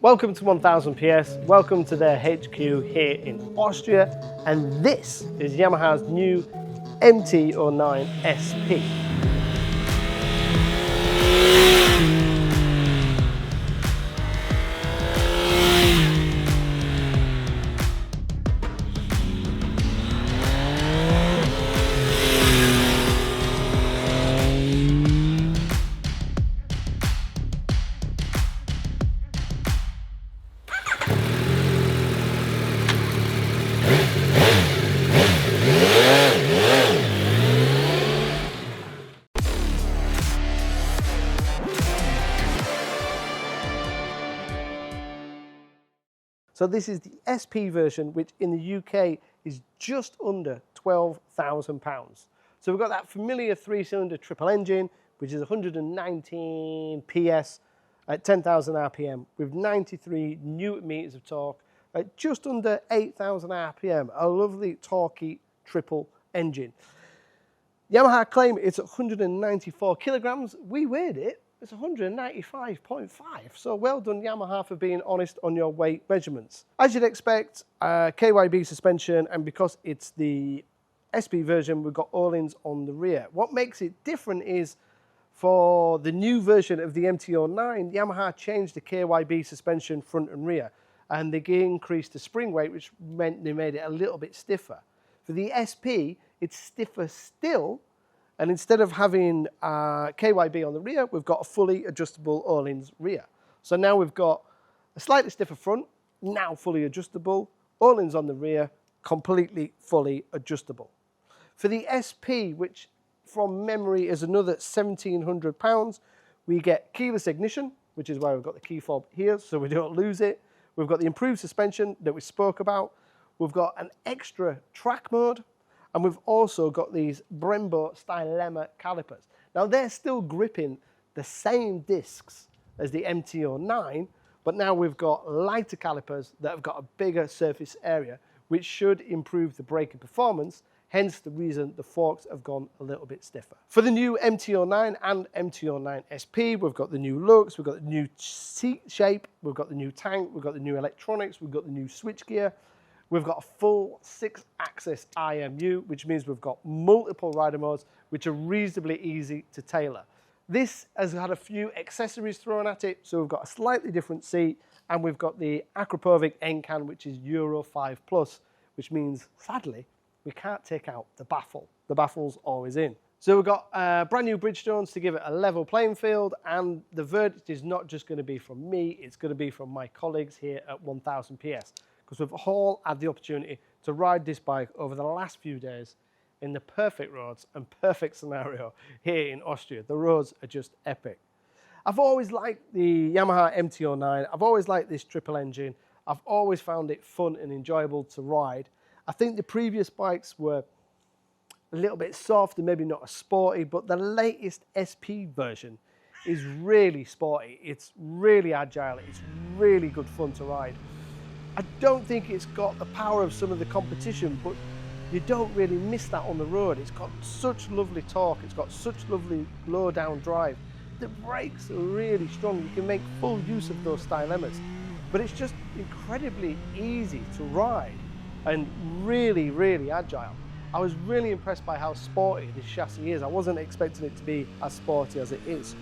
Welcome to 1000 PS, welcome to their HQ here in Austria, and this is Yamaha's new MT-09 SP. So this is the SP version, which in the UK is just under £12,000. So we've got that familiar three-cylinder triple engine, which is 119 PS at 10,000 RPM with 93 Newton meters of torque at just under 8,000 RPM. A lovely torquey triple engine. Yamaha claim it's 194 kilograms. We weighed it. It's 195.5, so well done Yamaha for being honest on your weight measurements. As you'd expect, KYB suspension, and because it's the SP version, we've got Öhlins on the rear. What makes it different is for the new version of the MT-09, Yamaha changed the KYB suspension front and rear, and they increased the spring weight, which meant they made it a little bit stiffer. For the SP, it's stiffer still, and instead of having KYB on the rear, we've got a fully adjustable Öhlins rear. So now we've got a slightly stiffer front, now fully adjustable, Öhlins on the rear, completely fully adjustable. For the SP, which from memory is another £1,700, we get keyless ignition, which is why we've got the key fob here so we don't lose it. We've got the improved suspension that we spoke about. We've got an extra track mode. And we've also got these Brembo Stylema calipers. Now they're still gripping the same discs as the MT-09, but now we've got lighter calipers that have got a bigger surface area, which should improve the braking performance, hence the reason the forks have gone a little bit stiffer. For the new MT-09 and MT-09 SP, we've got the new looks, we've got the new seat shape, we've got the new tank, we've got the new electronics, we've got the new switchgear. We've got a full 6-axis IMU, which means we've got multiple rider modes, which are reasonably easy to tailor. This has had a few accessories thrown at it, so we've got a slightly different seat, and we've got the Akrapovic N-Can, which is Euro 5+, which means, sadly, we can't take out the baffle. The baffle's always in. So we've got brand new Bridgestones to give it a level playing field, and the verdict is not just going to be from me, it's going to be from my colleagues here at 1000 PS. Because we've all had the opportunity to ride this bike over the last few days in the perfect roads and perfect scenario here in Austria. The roads are just epic. I've always liked the Yamaha MT-09. I've always liked this triple engine. I've always found it fun and enjoyable to ride. I think the previous bikes were a little bit soft and maybe not as sporty, but the latest SP version is really sporty. It's really agile. It's really good fun to ride. I don't think it's got the power of some of the competition, but you don't really miss that on the road. It's got such lovely torque, it's got such lovely low down drive. The brakes are really strong, you can make full use of those stylemas. But it's just incredibly easy to ride and really, really agile. I was really impressed by how sporty this chassis is. I wasn't expecting it to be as sporty as it is.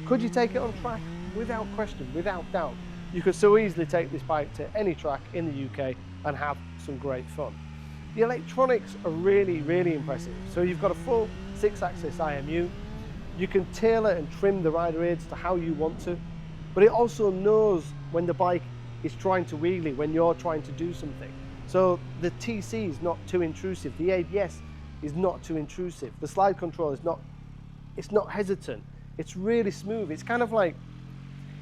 Could you take it on track? Without question, without doubt. You could so easily take this bike to any track in the UK and have some great fun. The electronics are really, really impressive. So you've got a full 6-axis IMU. You can tailor and trim the rider aids to how you want to, but it also knows when the bike is trying to wheelie, when you're trying to do something. So the TC is not too intrusive. The ABS is not too intrusive. The slide control is not hesitant. It's really smooth. It's kind of like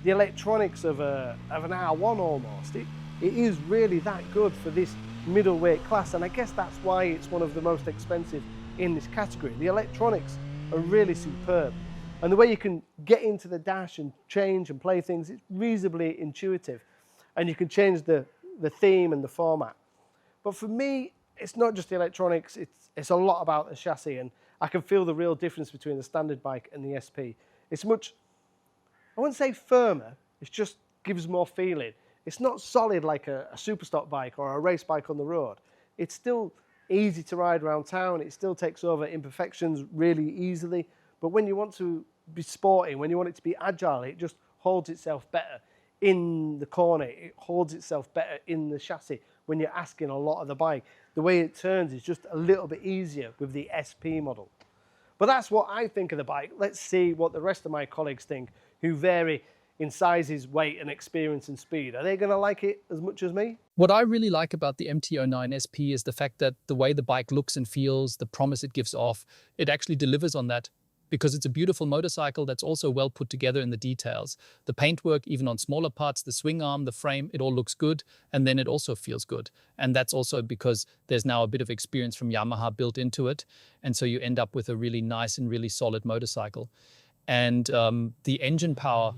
the electronics of an R1 almost. It is really that good for this middleweight class, and I guess that's why it's one of the most expensive in this category. The electronics are really superb, and the way you can get into the dash and change and play things, it's reasonably intuitive, and you can change the theme and the format. But for me, it's not just the electronics, it's a lot about the chassis, and I can feel the real difference between the standard bike and the SP. It's much, I wouldn't say firmer, it's just gives more feeling. It's not solid like a super stock bike or a race bike on the road. It's still easy to ride around town. It still takes over imperfections really easily. But when you want to be sporty, when you want it to be agile, it just holds itself better in the corner. It holds itself better in the chassis when you're asking a lot of the bike. The way it turns is just a little bit easier with the SP model. But that's what I think of the bike. Let's see what the rest of my colleagues think, who vary in sizes, weight, and experience and speed. Are they going to like it as much as me? What I really like about the MT-09 SP is the fact that the way the bike looks and feels, the promise it gives off, it actually delivers on that, because it's a beautiful motorcycle that's also well put together in the details. The paintwork, even on smaller parts, the swing arm, the frame, it all looks good, and then it also feels good. And that's also because there's now a bit of experience from Yamaha built into it, and so you end up with a really nice and really solid motorcycle. And the engine power,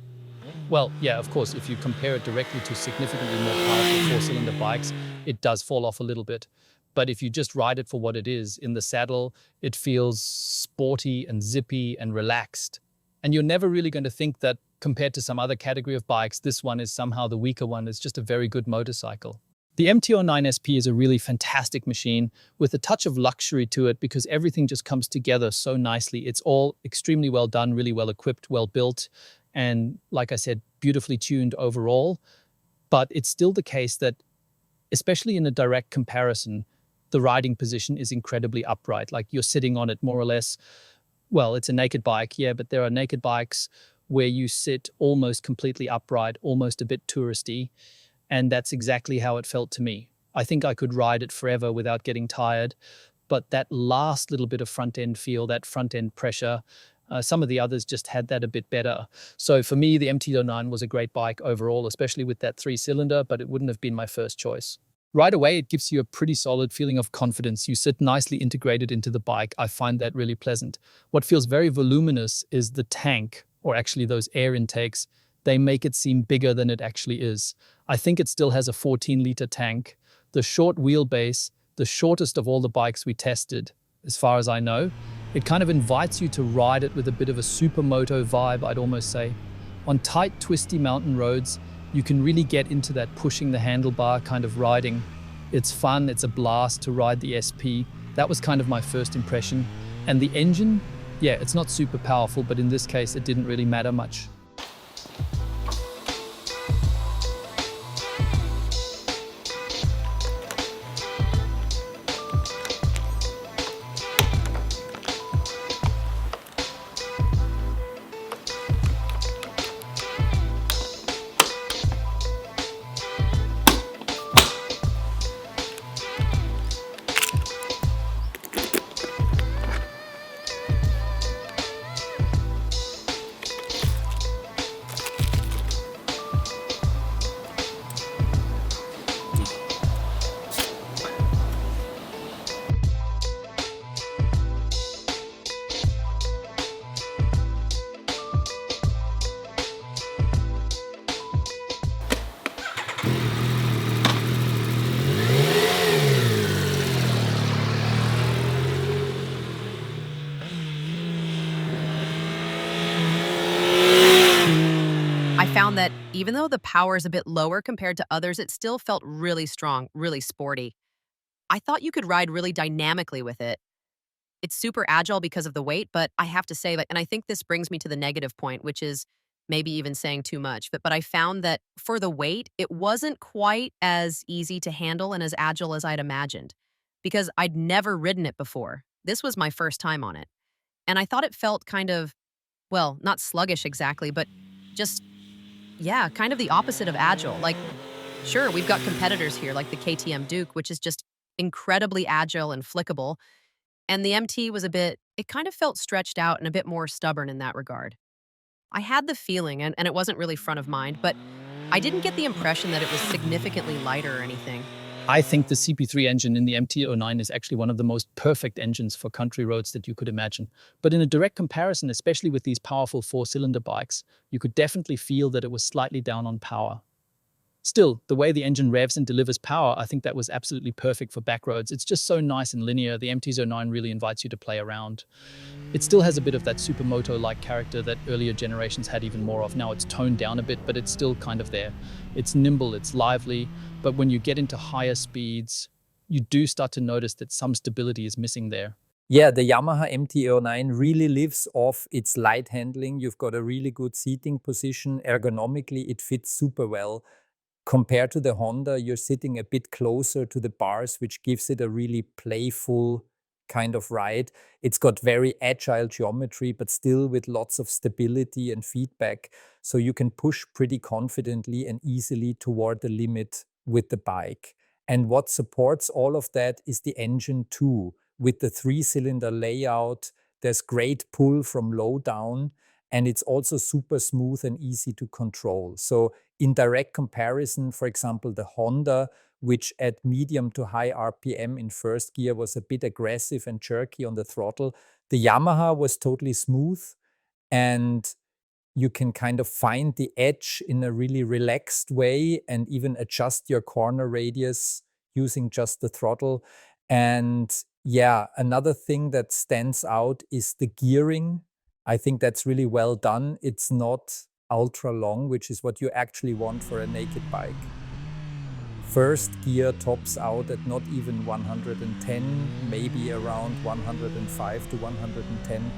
well, yeah, of course, if you compare it directly to significantly more powerful four-cylinder bikes, it does fall off a little bit. But if you just ride it for what it is, in the saddle, it feels sporty and zippy and relaxed. And you're never really going to think that compared to some other category of bikes, this one is somehow the weaker one. It's just a very good motorcycle. The MT-09 SP is a really fantastic machine with a touch of luxury to it because everything just comes together so nicely. It's all extremely well done, really well equipped, well built, and like I said, beautifully tuned overall. But it's still the case that, especially in a direct comparison, the riding position is incredibly upright. Like you're sitting on it more or less. Well, it's a naked bike, yeah, but there are naked bikes where you sit almost completely upright, almost a bit touristy. And that's exactly how it felt to me. I think I could ride it forever without getting tired. But that last little bit of front end feel, that front end pressure, some of the others just had that a bit better. So for me, the MT-09 was a great bike overall, especially with that 3-cylinder, but it wouldn't have been my first choice. Right away, it gives you a pretty solid feeling of confidence. You sit nicely integrated into the bike. I find that really pleasant. What feels very voluminous is the tank, or actually those air intakes. They make it seem bigger than it actually is. I think it still has a 14-liter tank. The short wheelbase, the shortest of all the bikes we tested, as far as I know, it kind of invites you to ride it with a bit of a Supermoto vibe, I'd almost say. On tight, twisty mountain roads, you can really get into that pushing the handlebar kind of riding. It's fun, it's a blast to ride the SP. That was kind of my first impression. And the engine, yeah, it's not super powerful, but in this case, it didn't really matter much. I found that even though the power is a bit lower compared to others, it still felt really strong, really sporty. I thought you could ride really dynamically with it. It's super agile because of the weight, but I have to say, and I think this brings me to the negative point, which is maybe even saying too much, but I found that for the weight, it wasn't quite as easy to handle and as agile as I'd imagined because I'd never ridden it before. This was my first time on it. And I thought it felt kind of, well, not sluggish exactly, but just, yeah, kind of the opposite of agile. Like, sure, we've got competitors here like the KTM Duke, which is just incredibly agile and flickable. And the MT was it kind of felt stretched out and a bit more stubborn in that regard. I had the feeling, and it wasn't really front of mind, but I didn't get the impression that it was significantly lighter or anything. I think the CP3 engine in the MT-09 is actually one of the most perfect engines for country roads that you could imagine. But in a direct comparison, especially with these powerful 4-cylinder bikes, you could definitely feel that it was slightly down on power. Still, the way the engine revs and delivers power, I think that was absolutely perfect for back roads. It's just so nice and linear. The MT-09 really invites you to play around. It still has a bit of that Supermoto-like character that earlier generations had even more of. Now it's toned down a bit, but it's still kind of there. It's nimble, it's lively, but when you get into higher speeds, you do start to notice that some stability is missing there. Yeah, the Yamaha MT-09 really lives off its light handling. You've got a really good seating position. Ergonomically, it fits super well. Compared to the Honda, you're sitting a bit closer to the bars, which gives it a really playful kind of ride. It's got very agile geometry, but still with lots of stability and feedback. So you can push pretty confidently and easily toward the limit with the bike. And what supports all of that is the engine too. With the 3-cylinder layout, there's great pull from low down, and it's also super smooth and easy to control. So in direct comparison, for example, the Honda, which at medium to high RPM in first gear was a bit aggressive and jerky on the throttle, the Yamaha was totally smooth, and you can kind of find the edge in a really relaxed way and even adjust your corner radius using just the throttle. And yeah, another thing that stands out is the gearing. I think that's really well done. It's not ultra long, which is what you actually want for a naked bike. First gear tops out at not even 110, maybe around 105 to 110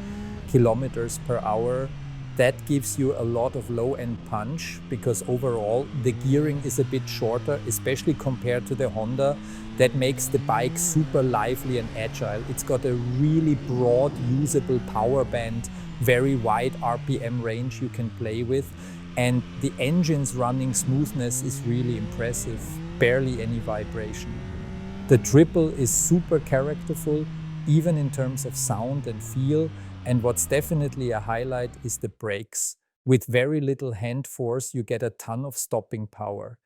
kilometers per hour. That gives you a lot of low-end punch because overall the gearing is a bit shorter, especially compared to the Honda. That makes the bike super lively and agile. It's got a really broad, usable power band, very wide RPM range you can play with, and the engine's running smoothness is really impressive, barely any vibration. The triple is super characterful, even in terms of sound and feel. And what's definitely a highlight is the brakes. With very little hand force, you get a ton of stopping power.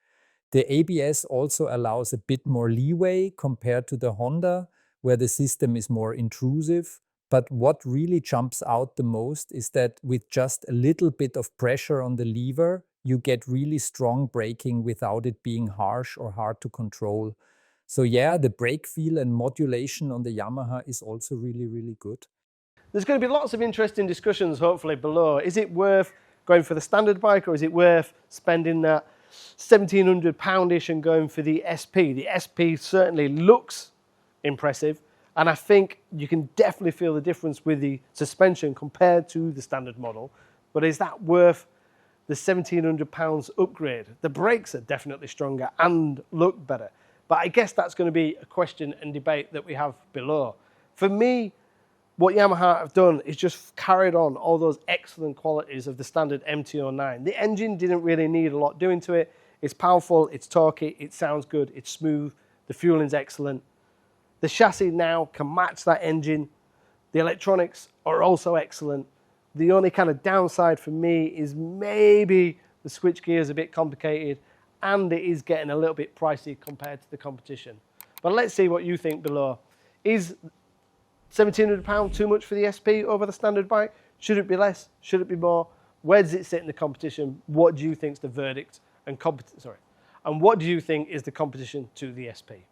The ABS also allows a bit more leeway compared to the Honda, where the system is more intrusive. But what really jumps out the most is that with just a little bit of pressure on the lever, you get really strong braking without it being harsh or hard to control. So yeah, the brake feel and modulation on the Yamaha is also really, really good. There's going to be lots of interesting discussions, hopefully, below. Is it worth going for the standard bike, or is it worth spending that £1,700-ish and going for the SP? The SP certainly looks impressive, and I think you can definitely feel the difference with the suspension compared to the standard model. But is that worth the £1,700 upgrade? The brakes are definitely stronger and look better. But I guess that's going to be a question and debate that we have below. For me, what Yamaha have done is just carried on all those excellent qualities of the standard MT-09. The engine didn't really need a lot doing to it. It's powerful, it's torquey, it sounds good, it's smooth, the fueling's excellent. The chassis now can match that engine. The electronics are also excellent. The only kind of downside for me is maybe the switch gear is a bit complicated and it is getting a little bit pricey compared to the competition. But let's see what you think below. Is £1,700 too much for the SP over the standard bike? Should it be less? Should it be more? Where does it sit in the competition? What do you think is the verdict and what do you think is the competition to the SP?